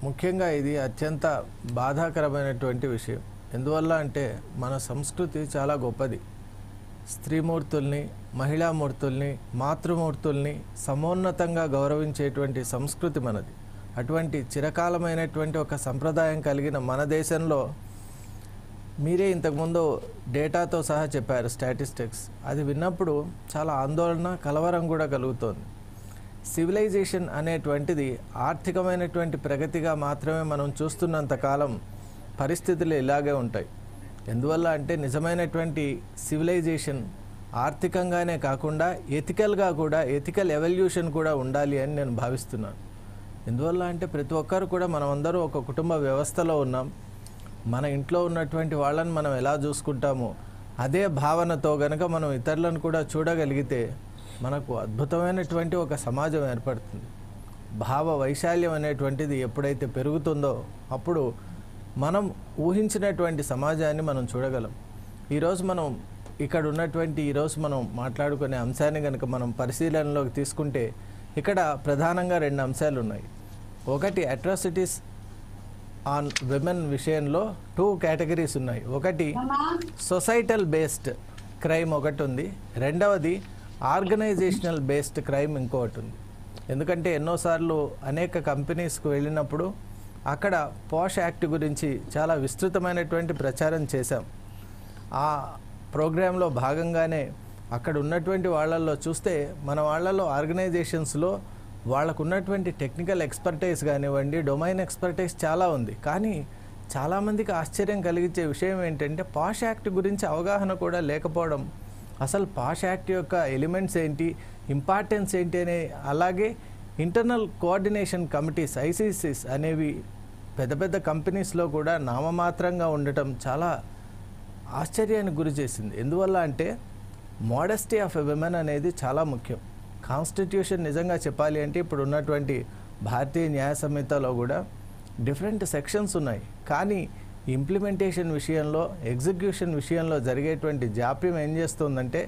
ముఖ్యంగా ఇది అత్యంత బాధాకరమైనటువంటి విషయం. ఎందువల్ల అంటే మన సంస్కృతి చాలా గొప్పది. స్త్రీమూర్తుల్ని, మహిళామూర్తుల్ని, మాతృమూర్తుల్ని సమోన్నతంగా గౌరవించేటువంటి సంస్కృతి మనది. అటువంటి చిరకాలమైనటువంటి ఒక సంప్రదాయం కలిగిన మన దేశంలో మీరే ఇంతకుముందు డేటాతో సహా చెప్పారు, స్టాటిస్టిక్స్. అది విన్నప్పుడు చాలా ఆందోళన, కలవరం కూడా కలుగుతోంది. సివిలైజేషన్ అనేటువంటిది ఆర్థికమైనటువంటి ప్రగతిగా మాత్రమే మనం చూస్తున్నంతకాలం పరిస్థితులు ఇలాగే ఉంటాయి. ఎందువల్ల అంటే నిజమైనటువంటి సివిలైజేషన్ ఆర్థికంగానే కాకుండా ఎథికల్గా కూడా, ఎథికల్ ఎవల్యూషన్ కూడా ఉండాలి అని నేను భావిస్తున్నాను. ఎందువల్ల అంటే ప్రతి ఒక్కరు కూడా మనమందరూ ఒక కుటుంబ వ్యవస్థలో ఉన్నాం. మన ఇంట్లో ఉన్నటువంటి వాళ్ళని మనం ఎలా చూసుకుంటామో అదే భావనతో గనక మనం ఇతరులను కూడా చూడగలిగితే మనకు అద్భుతమైనటువంటి ఒక సమాజం ఏర్పడుతుంది. భావ వైశాల్యం అనేటువంటిది ఎప్పుడైతే పెరుగుతుందో అప్పుడు మనం ఊహించినటువంటి సమాజాన్ని మనం చూడగలం. ఈరోజు మనం ఇక్కడ ఉన్నటువంటి ఈరోజు మనం మాట్లాడుకునే అంశాన్ని కనుక మనం పరిశీలనలోకి తీసుకుంటే ఇక్కడ ప్రధానంగా 2 అంశాలు ఉన్నాయి. ఒకటి అట్రాసిటీస్ ఆన్ విమెన్ విషయంలో 2 కేటగిరీస్ ఉన్నాయి. ఒకటి సొసైటల్ బేస్డ్ క్రైమ్ ఒకటి ఉంది, రెండవది ఆర్గనైజేషనల్ బేస్డ్ క్రైమ్ ఇంకొకటి ఉంది. ఎందుకంటే ఎన్నోసార్లు అనేక కంపెనీస్కు వెళ్ళినప్పుడు అక్కడ పోష్ యాక్ట్ గురించి చాలా విస్తృతమైనటువంటి ప్రచారం చేశాం. ఆ ప్రోగ్రాంలో భాగంగానే అక్కడ ఉన్నటువంటి వాళ్ళల్లో చూస్తే మన వాళ్ళలో ఆర్గనైజేషన్స్లో వాళ్ళకు ఉన్నటువంటి టెక్నికల్ ఎక్స్పర్టైజ్ కానివ్వండి, డొమైన్ ఎక్స్పర్టైజ్ చాలా ఉంది. కానీ చాలామందికి ఆశ్చర్యం కలిగించే విషయం ఏంటంటే పాష్ యాక్ట్ గురించి అవగాహన కూడా లేకపోవడం. అసలు పాష్ యాక్ట్ యొక్క ఎలిమెంట్స్ ఏంటి, ఇంపార్టెన్స్ ఏంటి అనే, అలాగే ఇంటర్నల్ కోఆర్డినేషన్ కమిటీస్ ఐసీసీస్ అనేవి పెద్ద పెద్ద కంపెనీస్లో కూడా నామమాత్రంగా ఉండటం చాలా ఆశ్చర్యానికి గురి చేసింది. ఎందువల్ల అంటే మోడెస్టీ ఆఫ్ ఎ విమెన్ అనేది చాలా ముఖ్యం. కాన్స్టిట్యూషన్ నిజంగా చెప్పాలి అంటే ఇప్పుడు ఉన్నటువంటి భారతీయ న్యాయ సంహితలో కూడా డిఫరెంట్ సెక్షన్స్ ఉన్నాయి. కానీ ఇంప్లిమెంటేషన్ విషయంలో, ఎగ్జిక్యూషన్ విషయంలో జరిగేటువంటి జాప్యం ఏం చేస్తుందంటే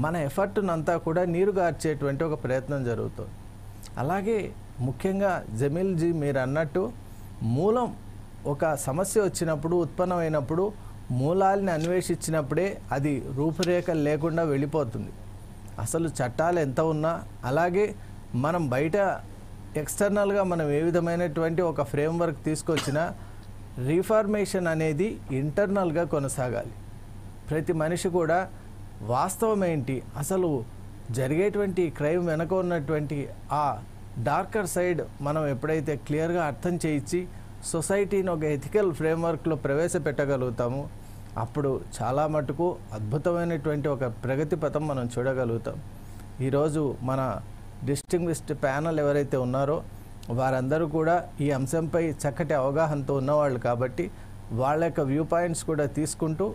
మన ఎఫర్ట్నంతా కూడా నీరుగార్చేటువంటి ఒక ప్రయత్నం జరుగుతుంది. అలాగే ముఖ్యంగా జమీల్జీ మీరు అన్నట్టు మూలం ఒక సమస్య వచ్చినప్పుడు, ఉత్పన్నమైనప్పుడు మూలాల్ని అన్వేషించినప్పుడే అది రూపురేఖలు లేకుండా వెళ్ళిపోతుంది. అసలు చట్టాలు ఎంత ఉన్నా, అలాగే మనం బయట ఎక్స్టర్నల్గా మనం ఏ విధమైనటువంటి ఒక ఫ్రేమ్వర్క్ తీసుకొచ్చినా రీఫార్మేషన్ అనేది ఇంటర్నల్గా కొనసాగాలి. ప్రతి మనిషి కూడా వాస్తవం ఏంటి, అసలు జరిగేటువంటి క్రైమ్ వెనక ఉన్నటువంటి ఆ డార్కర్ సైడ్ మనం ఎప్పుడైతే క్లియర్గా అర్థం చేయించి సొసైటీని ఒక ఎథికల్ ఫ్రేమ్వర్క్లో ప్రవేశపెట్టగలుగుతామో అప్పుడు చాలా మటుకు అద్భుతమైనటువంటి ఒక ప్రగతి పథం మనం చూడగలుగుతాం. ఈరోజు మన డిస్టింగ్విష్డ్ ప్యానల్ ఎవరైతే ఉన్నారో వారందరూ కూడా ఈ అంశంపై చక్కటి అవగాహనతో ఉన్నవాళ్ళు కాబట్టి వాళ్ళ యొక్క వ్యూ పాయింట్స్ కూడా తీసుకుంటూ